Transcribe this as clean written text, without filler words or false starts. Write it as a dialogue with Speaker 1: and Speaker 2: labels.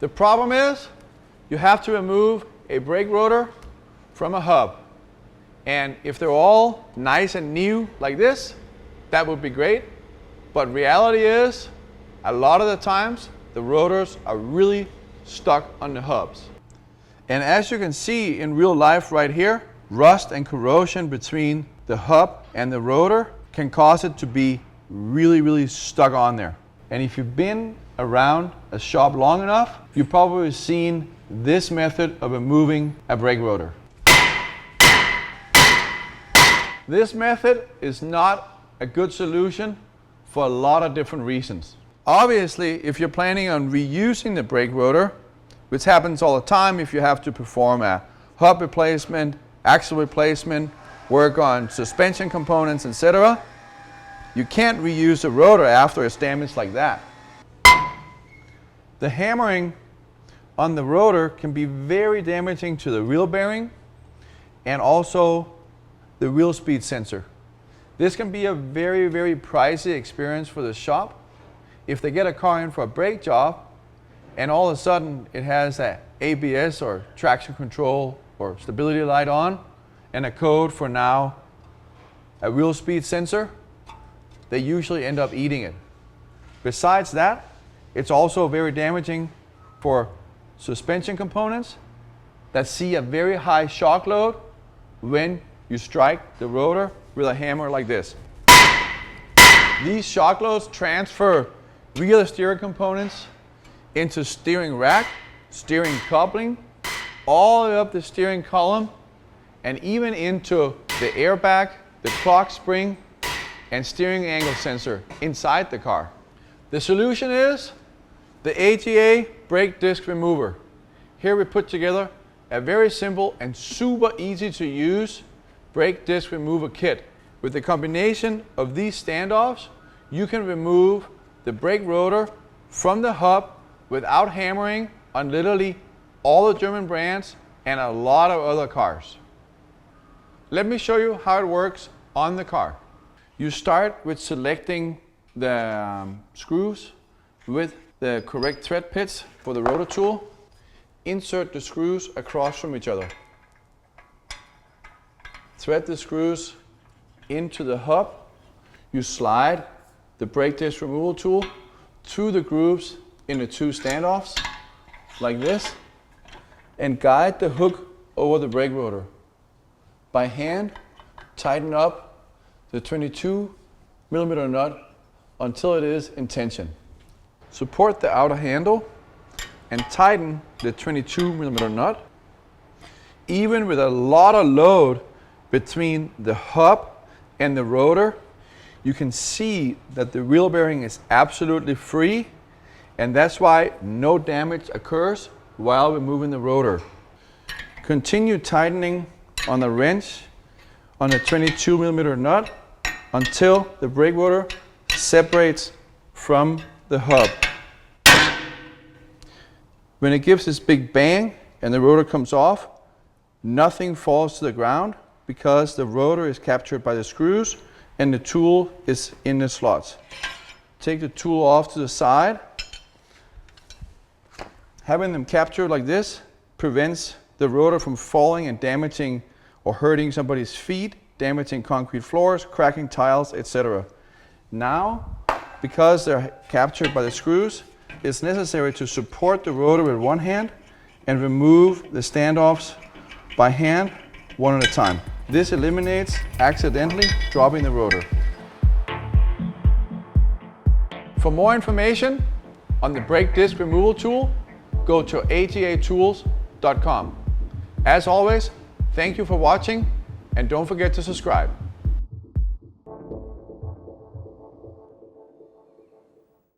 Speaker 1: The problem is you have to remove a brake rotor from a hub. And if they're all nice and new like this, that would be great. But reality is, a lot of the times, the rotors are really stuck on the hubs. And as you can see in real life right here, rust and corrosion between the hub and the rotor can cause it to be really stuck on there. And if you've been around a shop long enough, you've probably seen this method of removing a brake rotor. This method is not a good solution for a lot of different reasons. Obviously, if you're planning on reusing the brake rotor, which happens all the time if you have to perform a hub replacement, axle replacement, work on suspension components, etc., you can't reuse the rotor after it's damaged like that. The hammering on the rotor can be very damaging to the wheel bearing and also the wheel speed sensor. This can be a very pricey experience for the shop. If they get a car in for a brake job and all of a sudden it has a ABS or traction control or stability light on and a code for now a wheel speed sensor, they usually end up eating it. Besides that, it's also very damaging for suspension components that see a very high shock load when you strike the rotor with a hammer like this. These shock loads transfer rear steering components into steering rack, steering coupling, all the way up the steering column, and even into the airbag, the clock spring, and steering angle sensor inside the car. The solution is the AGA brake disc remover. Here we put together a very simple and super easy to use brake disc remover kit. With the combination of these standoffs, you can remove the brake rotor from the hub without hammering on literally all the German brands and a lot of other cars. Let me show you how it works on the car. You start with selecting the screws with the correct thread pitch for the rotor tool. Insert the screws across from each other. Thread the screws into the hub. You slide the brake disc removal tool through the grooves in the two standoffs like this and guide the hook over the brake rotor. By hand, tighten up the 22mm nut until it is in tension. Support the outer handle and tighten the 22mm nut. Even with a lot of load between the hub and the rotor, you can see that the wheel bearing is absolutely free, and that's why no damage occurs while removing the rotor. Continue tightening on the wrench on the 22mm nut until the brake rotor separates from the hub. When it gives this big bang and the rotor comes off, nothing falls to the ground because the rotor is captured by the screws and the tool is in the slots. Take the tool off to the side. Having them captured like this prevents the rotor from falling and damaging or hurting somebody's feet, damaging concrete floors, cracking tiles, etc. Now, because they're captured by the screws, it's necessary to support the rotor with one hand and remove the standoffs by hand one at a time. This eliminates accidentally dropping the rotor. For more information on the brake disc removal tool, go to agatools.com. As always, thank you for watching and don't forget to subscribe.